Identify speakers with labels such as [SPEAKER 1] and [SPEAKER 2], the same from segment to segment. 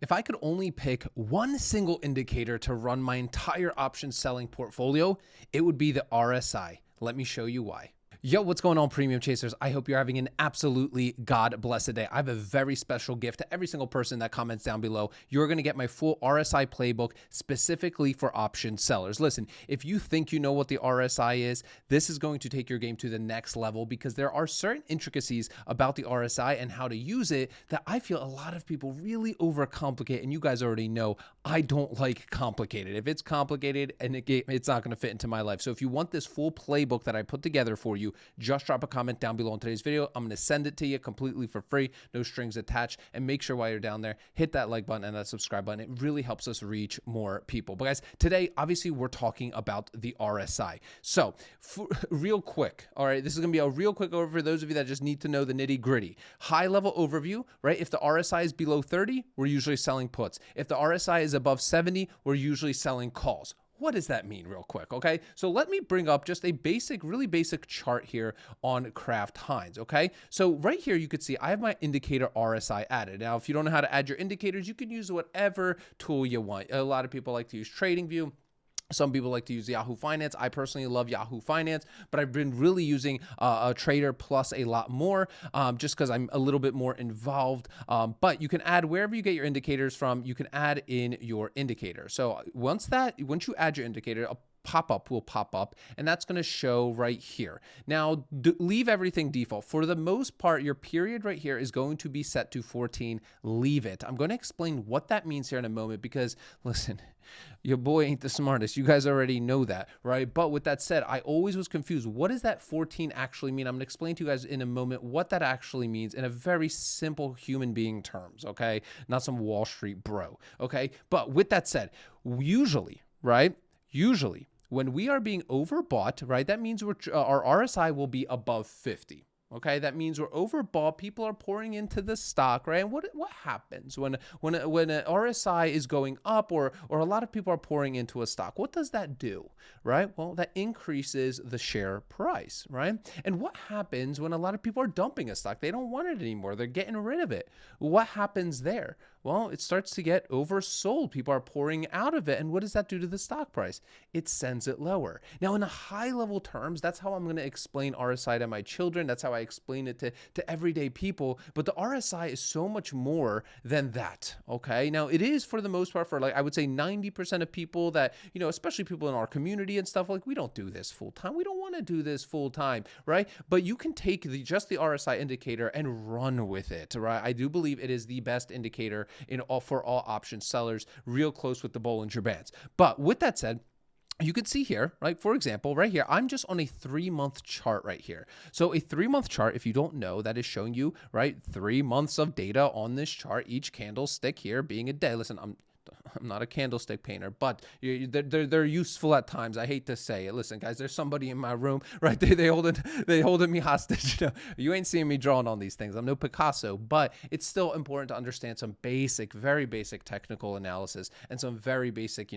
[SPEAKER 1] If I could only pick one single indicator to run my entire option selling portfolio, it would be the RSI. Let me show you why. Yo, what's going on, Premium Chasers? I hope you're having an absolutely God-blessed day. I have a very special gift to every single person that comments down below. You're going to get my full RSI playbook specifically for option sellers. Listen, if you think you know what the RSI is, this is going to take your game to the next level because there are certain intricacies about the RSI and how to use it that I feel a lot of people really overcomplicate. And you guys already know I don't like complicated. If it's complicated and it's not going to fit into my life. So if you want this full playbook that I put together for you, just drop a comment down below on today's video. I'm going to send it to you completely for free, no strings attached. And make sure while you're down there, hit that like button and that subscribe button. It really helps us reach more people. But guys, today, obviously, we're talking about the RSI. So real quick, all right, this is going to be a real quick overview for those of you that just need to know the nitty gritty. High level overview, right? If the RSI is below 30, we're usually selling puts. If the RSI is above 70, we're usually selling calls. What does that mean real quick, okay? So let me bring up just a basic, really basic chart here on Kraft Heinz, okay? So right here, you could see I have my indicator RSI added. Now, if you don't know how to add your indicators, you can use whatever tool you want. A lot of people like to use TradingView. Some people like to use Yahoo Finance. I personally love Yahoo Finance, but I've been really using a Trader Plus a lot more just because I'm a little bit more involved. But you can add wherever you get your indicators from, you can add in your indicator. So once you add your indicator, a pop-up will pop up, and that's going to show right here. Now, leave everything default. For the most part, your period right here is going to be set to 14. Leave it. I'm going to explain what that means here in a moment because, listen, your boy ain't the smartest. You guys already know that, right? But with that said, I always was confused. What does that 14 actually mean? I'm going to explain to you guys in a moment what that actually means in a very simple human being terms, okay? Not some Wall Street bro, okay? But with that said, usually, right? Usually, when we are being overbought, right, that means our RSI will be above 50. Okay, that means we're overbought. People are pouring into the stock, right? And what happens when an RSI is going up or a lot of people are pouring into a stock? What does that do, right? Well, that increases the share price, right? And what happens when a lot of people are dumping a stock? They don't want it anymore. They're getting rid of it. What happens there? Well, it starts to get oversold. People are pouring out of it. And what does that do to the stock price? It sends it lower. Now, in a high level terms, that's how I'm going to explain RSI to my children. That's how I explain it to everyday people. But the RSI is so much more than that. Okay. Now, it is for the most part for I would say 90% of people that, especially people in our community and stuff, we don't do this full time. We don't want to do this full time, right? But you can take just the RSI indicator and run with it, right? I do believe it is the best indicator for all option sellers, real close with the Bollinger Bands. But with that said, you can see here, right? For example, right here, I'm just on a 3-month chart right here. So a 3-month chart, if you don't know, that is showing you, right, 3 months of data on this chart, each candlestick here being a day. Listen, I'm not a candlestick painter, but they're useful at times. I hate to say it. Listen, guys, there's somebody in my room, right? They holding me hostage. You ain't seeing me drawing on these things. I'm no Picasso, but it's still important to understand some basic, very basic technical analysis and some very basic,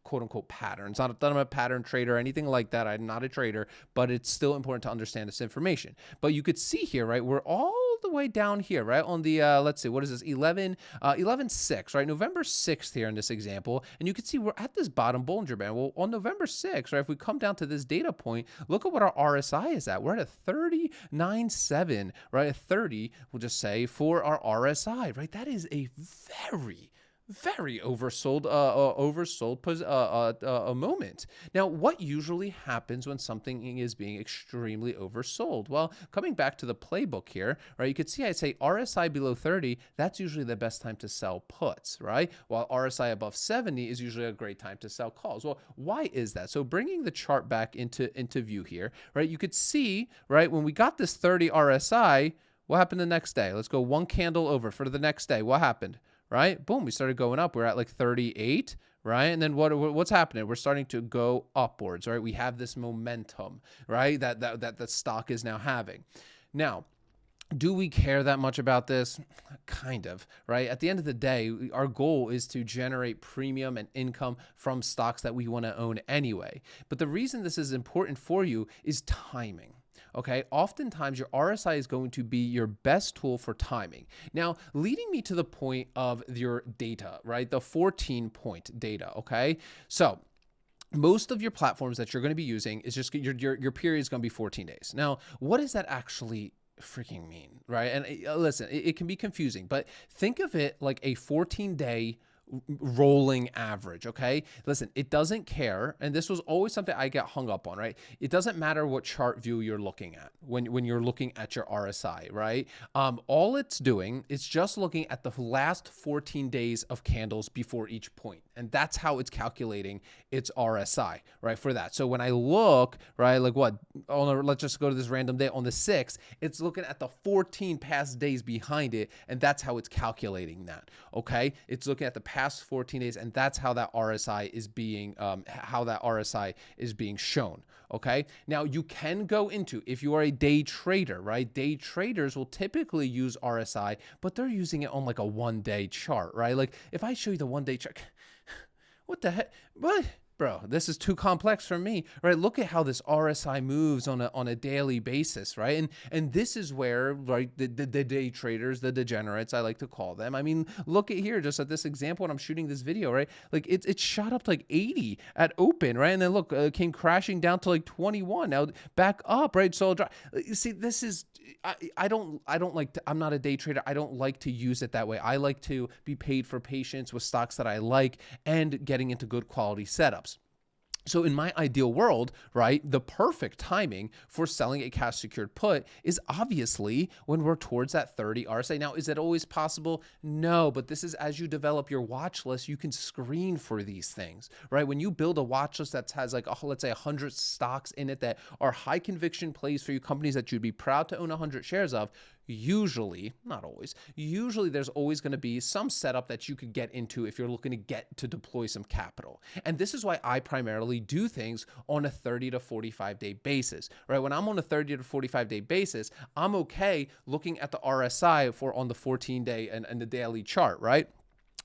[SPEAKER 1] quote unquote patterns. Not that I'm a pattern trader or anything like that. I'm not a trader, but it's still important to understand this information. But you could see here, right? We're all the way down here, right? On the, let's see, what is this? 11/6, right? November 6th here in this example. And you can see we're at this bottom Bollinger Band. Well, on November 6th, right? If we come down to this data point, look at what our RSI is at. We're at a 39.7, right? A 30, we'll just say, for our RSI, right? That is a very oversold a moment. Now, what usually happens when something is being extremely oversold? Well, coming back to the playbook here, right, you could see I'd say RSI below 30, that's usually the best time to sell puts, right? While RSI above 70 is usually a great time to sell calls. Well, why is that? So bringing the chart back into view here, right, you could see, right, when we got this 30 RSI, what happened the next day? Let's go one candle over for the next day. What happened? Right? Boom, we started going up. We're at 38, right? And then what's happening? We're starting to go upwards, right? We have this momentum, right? That the stock is now having. Now, do we care that much about this? Kind of, right? At the end of the day, our goal is to generate premium and income from stocks that we want to own anyway. But the reason this is important for you is timing. okay, oftentimes your RSI is going to be your best tool for timing. Now, leading me to the point of your data, right? The 14-point data, okay? So most of your platforms that you're going to be using is just your period is going to be 14 days. Now, what does that actually freaking mean, right? And listen, it can be confusing, but think of it like a 14-day rolling average, okay? Listen, it doesn't care, and this was always something I get hung up on, right? It doesn't matter what chart view you're looking at when you're looking at your RSI, right? All it's doing is just looking at the last 14 days of candles before each point, and that's how it's calculating its RSI, right, for that. So when I look, right, like what, let's just go to this random day on the 6th, it's looking at the 14 past days behind it, and that's how it's calculating that, okay? It's looking at the past 14 days, and that's how that RSI is being shown. Okay. Now you can go into, if you are a day trader, right? Day traders will typically use RSI, but they're using it on like a 1-day chart, right? Like if I show you the 1-day chart, what the heck? What? Bro, this is too complex for me, right? Look at how this RSI moves on a daily basis, right? And this is where, right, the day traders, the degenerates, I like to call them. I mean, look at here, just at this example when I'm shooting this video, right? Like it shot up to like 80 at open, right? And then look, came crashing down to like 21. Now back up, right? So you see, this is, I don't like to, I'm not a day trader. I don't like to use it that way. I like to be paid for patience with stocks that I like and getting into good quality setups. So in my ideal world, right, the perfect timing for selling a cash secured put is obviously when we're towards that 30 RSI. Now, is it always possible? No, but this is as you develop your watch list, you can screen for these things, right? When you build a watch list that has like, let's say 100 stocks in it that are high conviction plays for you, companies that you'd be proud to own 100 shares of, usually, not always, usually there's always going to be some setup that you could get into if you're looking to get to deploy some capital. And this is why I primarily do things on a 30 to 45 day basis, right? When I'm on a 30 to 45 day basis, I'm okay looking at the RSI on the 14-day and the daily chart, right?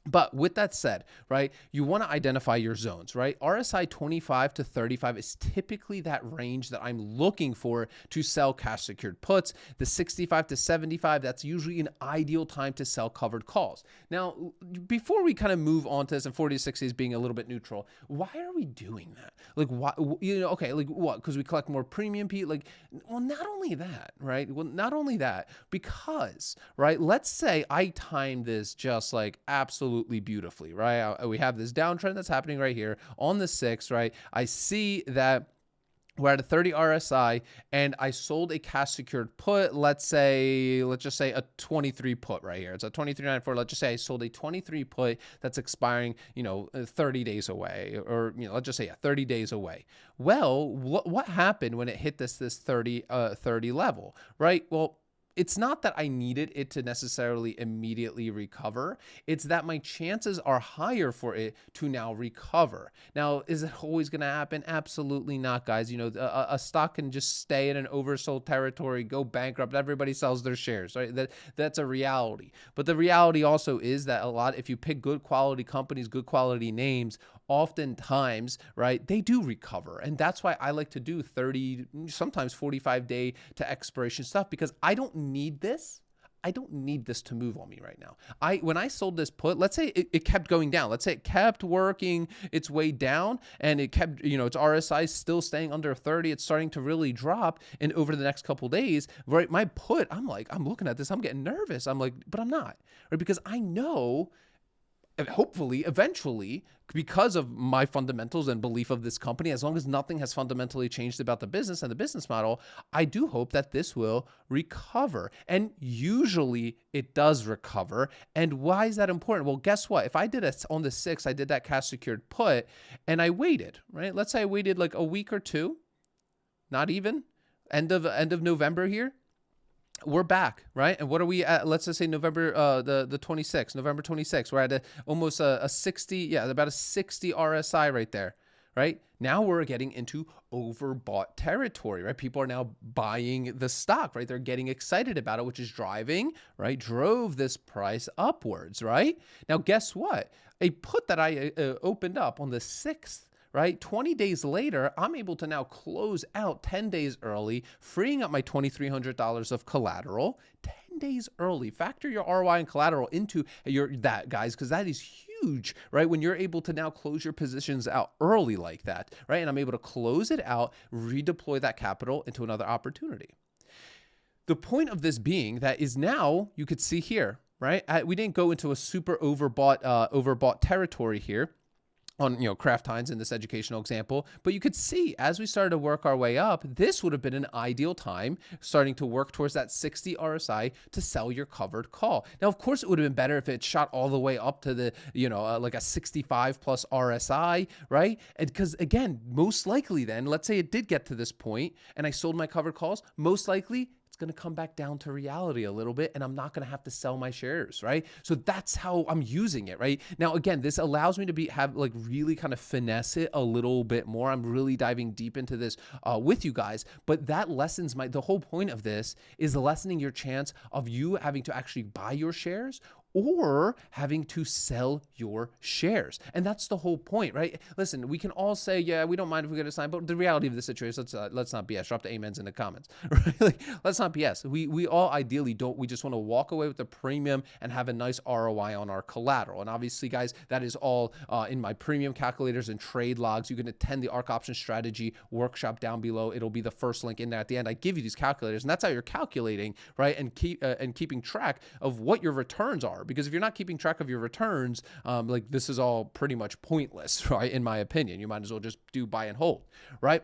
[SPEAKER 1] But with that said, right, you want to identify your zones, right? RSI 25 to 35 is typically that range that I'm looking for to sell cash secured puts. The 65 to 75, that's usually an ideal time to sell covered calls. Now, before we kind of move on to this, and 40 to 60 is being a little bit neutral, why are we doing that? Like, why, okay, like what? Because we collect more premium, Pete? Like, well, not only that, right? Well, not only that, because, right, let's say I time this just like absolutely beautifully, right? We have this downtrend that's happening right here on the 6th, right? I see that we're at a 30 RSI and I sold a cash secured put. Let's just say a 23 put right here. It's a 23.94. Let's just say I sold a 23 put that's expiring, 30 days away, or, let's just say 30 days away. Well, what happened when it hit this 30 level, right? Well, it's not that I needed it to necessarily immediately recover. It's that my chances are higher for it to now recover. Now, is it always going to happen? Absolutely not, guys. A stock can just stay in an oversold territory, go bankrupt. Everybody sells their shares, right? That's a reality. But the reality also is that if you pick good quality companies, good quality names, oftentimes, right, they do recover. And that's why I like to do 30, sometimes 45 day to expiration stuff, because I don't need this. I don't need this to move on me right now. When I sold this put, let's say it kept going down. Let's say it kept working its way down and it kept, its RSI still staying under 30. It's starting to really drop. And over the next couple of days, right, my put, I'm looking at this, I'm getting nervous. I'm like, but I'm not, right? Because I know, hopefully, eventually, because of my fundamentals and belief of this company, as long as nothing has fundamentally changed about the business and the business model, I do hope that this will recover. And usually it does recover. And why is that important? Well, guess what? If I did it on the 6th, I did that cash secured put and I waited, right? Let's say I waited like a week or two, not even, end of November here. We're back, right? And what are we at? Let's just say November, the 26th, November 26th. We're at almost a 60, about a 60 RSI right there, right? Now we're getting into overbought territory, right? People are now buying the stock, right? They're getting excited about it, which is drove this price upwards, right? Now, guess what? A put that I opened up on the 6th, right? 20 days later, I'm able to now close out 10 days early, freeing up my $2,300 of collateral 10 days early. Factor your ROI and collateral into that, guys, because that is huge, right? When you're able to now close your positions out early like that, right? And I'm able to close it out, redeploy that capital into another opportunity. The point of this being that is now you could see here, right? We didn't go into a super overbought territory here on, Kraft Heinz in this educational example, but you could see as we started to work our way up, this would have been an ideal time starting to work towards that 60 RSI to sell your covered call. Now, of course, it would have been better if it shot all the way up to the, like a 65 plus RSI, right? And because again, most likely then, let's say it did get to this point and I sold my covered calls, most likely going to come back down to reality a little bit and I'm not going to have to sell my shares, right? So that's how I'm using it, right? Now, again, this allows me to have really kind of finesse it a little bit more. I'm really diving deep into this with you guys, but that lessens the whole point of this is lessening your chance of you having to actually buy your shares or having to sell your shares. And that's the whole point, right? Listen, we can all say, yeah, we don't mind if we get a sign, but the reality of the situation is let's not BS. Drop the amens in the comments, right? Let's not BS. We all ideally don't, we just want to walk away with the premium and have a nice ROI on our collateral. And obviously, guys, that is all in my premium calculators and trade logs. You can attend the Ark Options Strategy workshop down below. It'll be the first link in there at the end. I give you these calculators, and that's how you're calculating, right? And keeping track of what your returns are. Because if you're not keeping track of your returns, this is all pretty much pointless, right? In my opinion, you might as well just do buy and hold, right?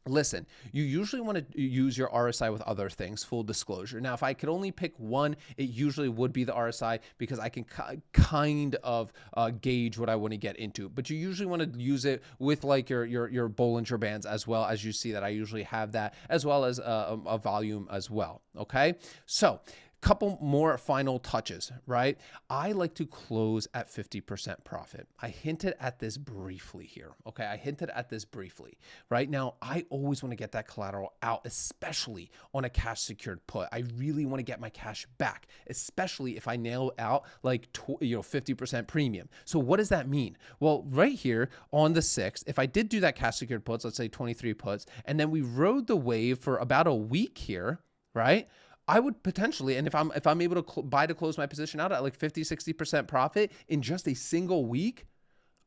[SPEAKER 1] Listen, you usually want to use your RSI with other things, full disclosure. Now, if I could only pick one, it usually would be the RSI because I can kind of gauge what I want to get into. But you usually want to use it with your Bollinger Bands as well, as you see that I usually have that, as well as a volume as well, okay? So, couple more final touches, right? I like to close at 50% profit. I hinted at this briefly here, okay? I hinted at this briefly. Right now, I always want to get that collateral out, especially on a cash secured put. I really want to get my cash back, especially if I nail out 50% premium. So what does that mean? Well, right here on the 6th, if I did do that cash secured puts, let's say 23 puts, and then we rode the wave for about a week here, right? I would potentially, and if I'm able to buy to close my position out at 50-60% profit in just a single week,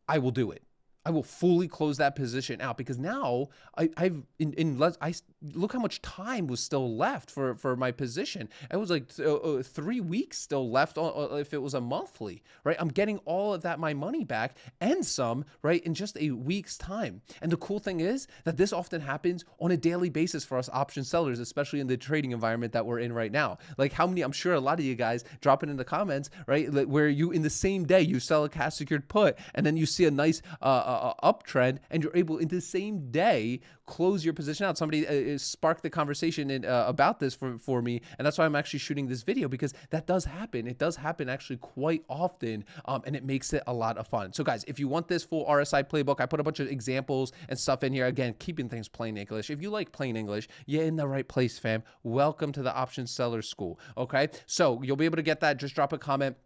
[SPEAKER 1] I will do it. I will fully close that position out because now I look how much time was still left for my position. It was 3 weeks still left if it was a monthly, right? I'm getting all of that, my money back and some, right, in just a week's time. And the cool thing is that this often happens on a daily basis for us option sellers, especially in the trading environment that we're in right now. I'm sure a lot of you guys drop it in the comments, right? Where you in the same day you sell a cash secured put and then you see a nice uptrend and you're able in the same day close your position out. Somebody sparked the conversation about this for me, and that's why I'm actually shooting this video, because that does happen. It does happen actually quite often, and it makes it a lot of fun. So guys, if you want this full RSI playbook, I put a bunch of examples and stuff in here. Again, keeping things plain English. If you like plain English, you're in the right place, fam. Welcome to the Option Seller School, okay? So you'll be able to get that. Just drop a comment.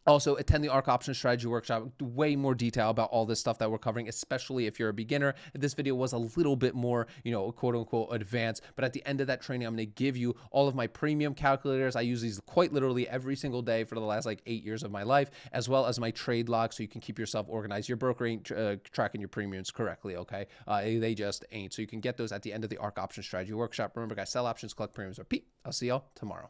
[SPEAKER 1] Also, attend the Ark Options Strategy workshop. Way more detail about all this stuff that we're covering, especially if you're a beginner. This video was a little bit more, quote unquote advanced, but at the end of that training, I'm going to give you all of my premium calculators. I use these quite literally every single day for the last 8 years of my life, as well as my trade log, so you can keep yourself organized. Your broker ain't tracking your premiums correctly, okay? They just ain't. So you can get those at the end of the Ark Options Strategy workshop. Remember, guys, sell options, collect premiums, repeat. I'll see y'all tomorrow.